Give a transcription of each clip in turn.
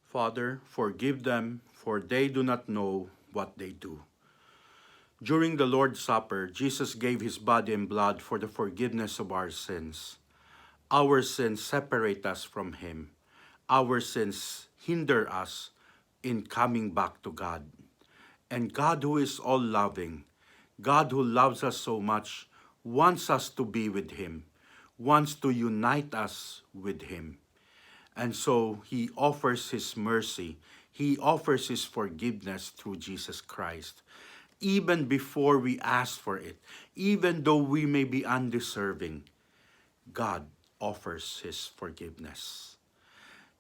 Father, forgive them, for they do not know what they do. During the Lord's Supper, Jesus gave his body and blood for the forgiveness of our sins. Our sins separate us from him. Our sins hinder us in coming back to God. And God, who is all loving, God who loves us so much, wants us to be with him, wants to unite us with him. And so he offers his mercy. He offers his forgiveness through Jesus Christ. Even before we ask for it, even though we may be undeserving, God offers his forgiveness.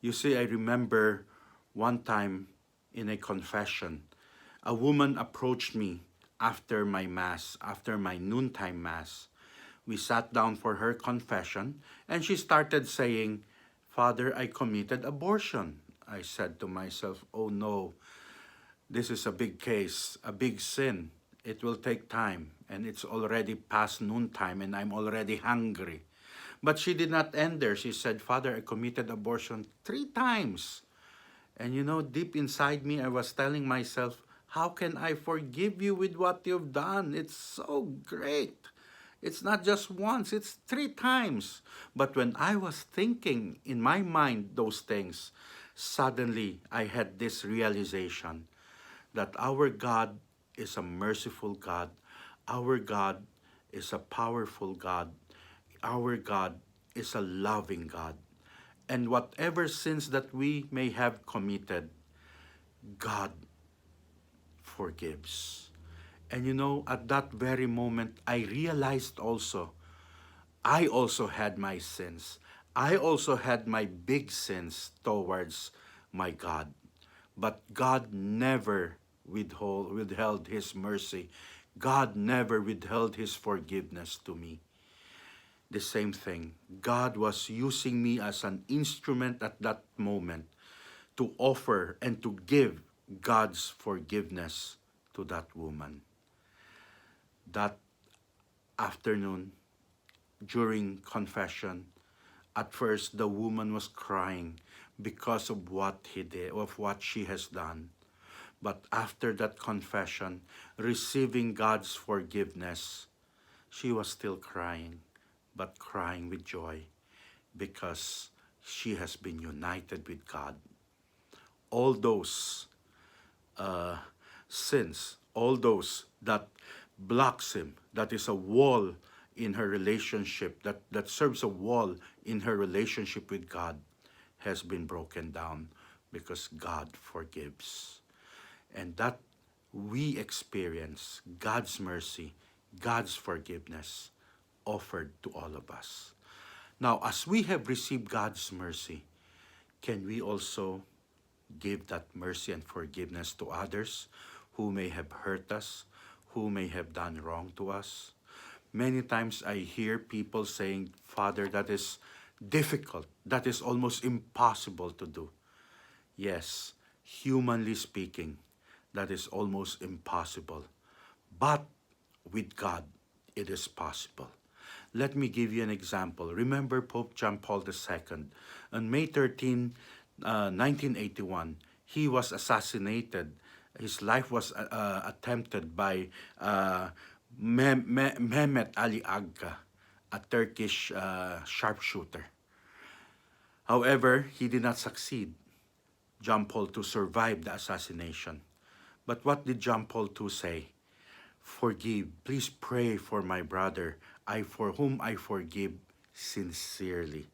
You see, I remember one time in a confession, a woman approached me after my mass, after my noontime mass. We sat down for her confession, and she started saying, "Father, I committed abortion." I said to myself, "Oh no, this is a big case, a big sin. It will take time, and it's already past noontime, and I'm already hungry." But she did not end there. She said, "Father, I committed abortion 3 times." And you know, deep inside me, I was telling myself, how can I forgive you with what you've done? It's so great. It's not just once, it's 3 times. But when I was thinking in my mind those things, suddenly I had this realization that our God is a merciful God. Our God is a powerful God. Our God is a loving God. And whatever sins that we may have committed, God forgives. And you know, at that very moment, I realized also, I also had my sins. I also had my big sins towards my God. But God never withheld his mercy. God never withheld his forgiveness to me. The same thing. God was using me as an instrument at that moment to offer and to give God's forgiveness to that woman. That afternoon, during confession, at first the woman was crying because of what he did, of what she has done. But after that confession, receiving God's forgiveness, she was still crying, but crying with joy because she has been united with God. All those uh, sins, all those that blocks him, that is a wall in her relationship, that serves a wall in her relationship with God, has been broken down because God forgives. And that we experience God's mercy, God's forgiveness offered to all of us. Now, as we have received God's mercy, can we also give that mercy and forgiveness to others who may have hurt us, who may have done wrong to us? Many times I hear people saying, "Father, that is difficult. That is almost impossible to do." Yes, humanly speaking, that is almost impossible. But with God, it is possible. Let me give you an example. Remember Pope John Paul II. On May 13, 1981, he was assassinated. His life was attempted by Mehmet Ali Agca, a Turkish sharpshooter. However, he did not succeed. John Paul II survived the assassination. But what did John Paul II say? "Forgive, please pray for my brother, for whom I forgive sincerely."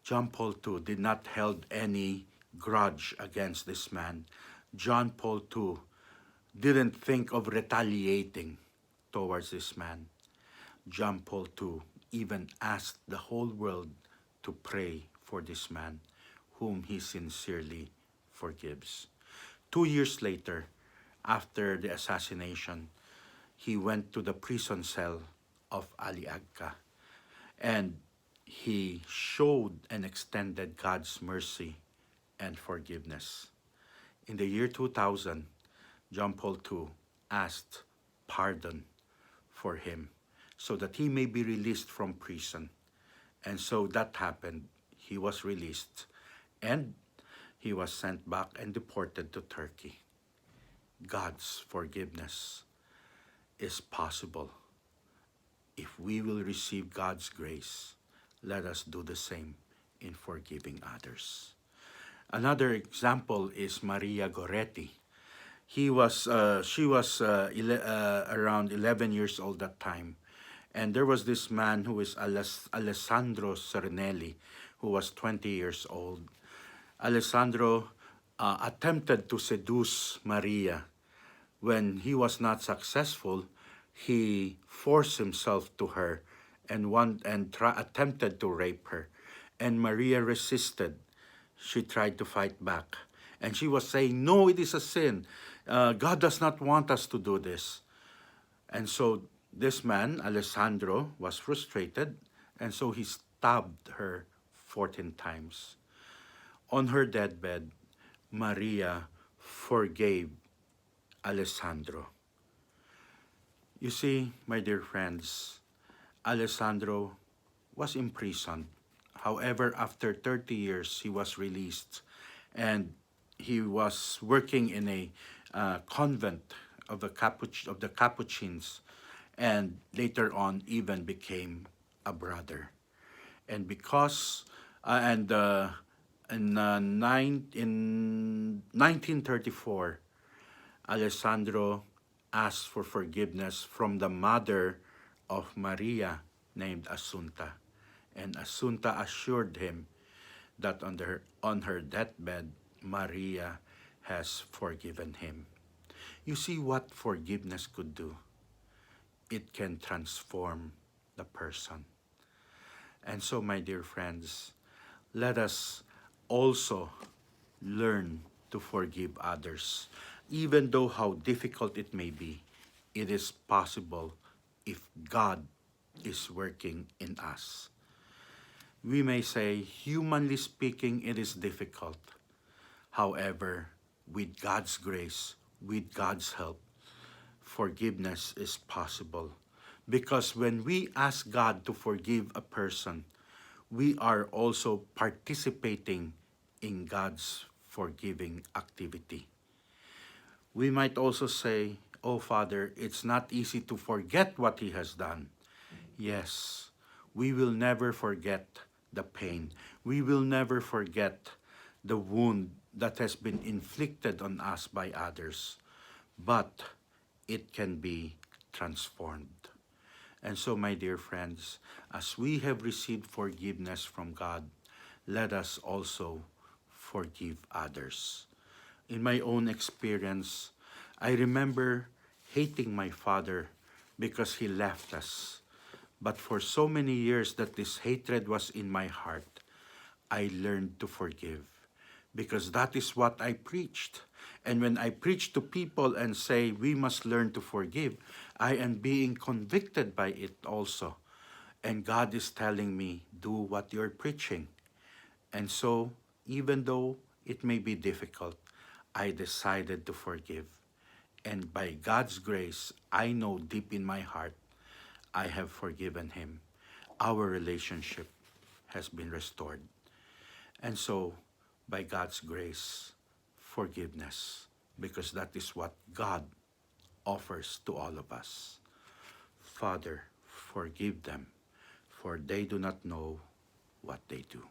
John Paul II did not hold any grudge against this man. John Paul II didn't think of retaliating towards this man. John Paul II even asked the whole world to pray for this man, whom he sincerely forgives. 2 years later, after the assassination, he went to the prison cell of Ali Agca, and he showed and extended God's mercy and forgiveness. In the year 2000, John Paul II asked pardon for him so that he may be released from prison. And so that happened. He was released. And he was sent back and deported to Turkey. God's forgiveness is possible. If we will receive God's grace, let us do the same in forgiving others. Another example is Maria Goretti. She was around 11 years old that time. And there was this man who is Alessandro Cernelli, who was 20 years old. Alessandro attempted to seduce Maria. When he was not successful, he forced himself to her and attempted to rape her. And Maria resisted. She tried to fight back. And she was saying, no, it is a sin. God does not want us to do this. And so this man, Alessandro, was frustrated, and so he stabbed her 14 times. On her deathbed, Maria forgave Alessandro. You see, my dear friends, Alessandro was imprisoned. However, after 30 years, he was released, and he was working in a convent of the Capuchins, and later on even became a brother. And because in 1934, Alessandro asked for forgiveness from the mother of Maria named Assunta. And Assunta assured him that on her deathbed, Maria has forgiven him. You see what forgiveness could do? It can transform the person. And so, my dear friends, let us also learn to forgive others. Even though how difficult it may be, it is possible if God is working in us. We may say, humanly speaking, it is difficult. However, with God's grace, with God's help, forgiveness is possible. Because when we ask God to forgive a person, we are also participating in God's forgiving activity. We might also say, oh Father, it's not easy to forget what He has done. Yes, we will never forget the pain. We will never forget the wound that has been inflicted on us by others. But it can be transformed. And so, my dear friends, as we have received forgiveness from God, let us also forgive others. In my own experience, I remember hating my father because he left us. But for so many years that this hatred was in my heart, I learned to forgive, because that is what I preached. And when I preach to people and say we must learn to forgive, I am being convicted by it also. And God is telling me, do what you're preaching. And so, even though it may be difficult, I decided to forgive. And by God's grace, I know deep in my heart, I have forgiven him. Our relationship has been restored. And so, by God's grace, forgiveness, because that is what God offers to all of us. Father, forgive them, for they do not know what they do.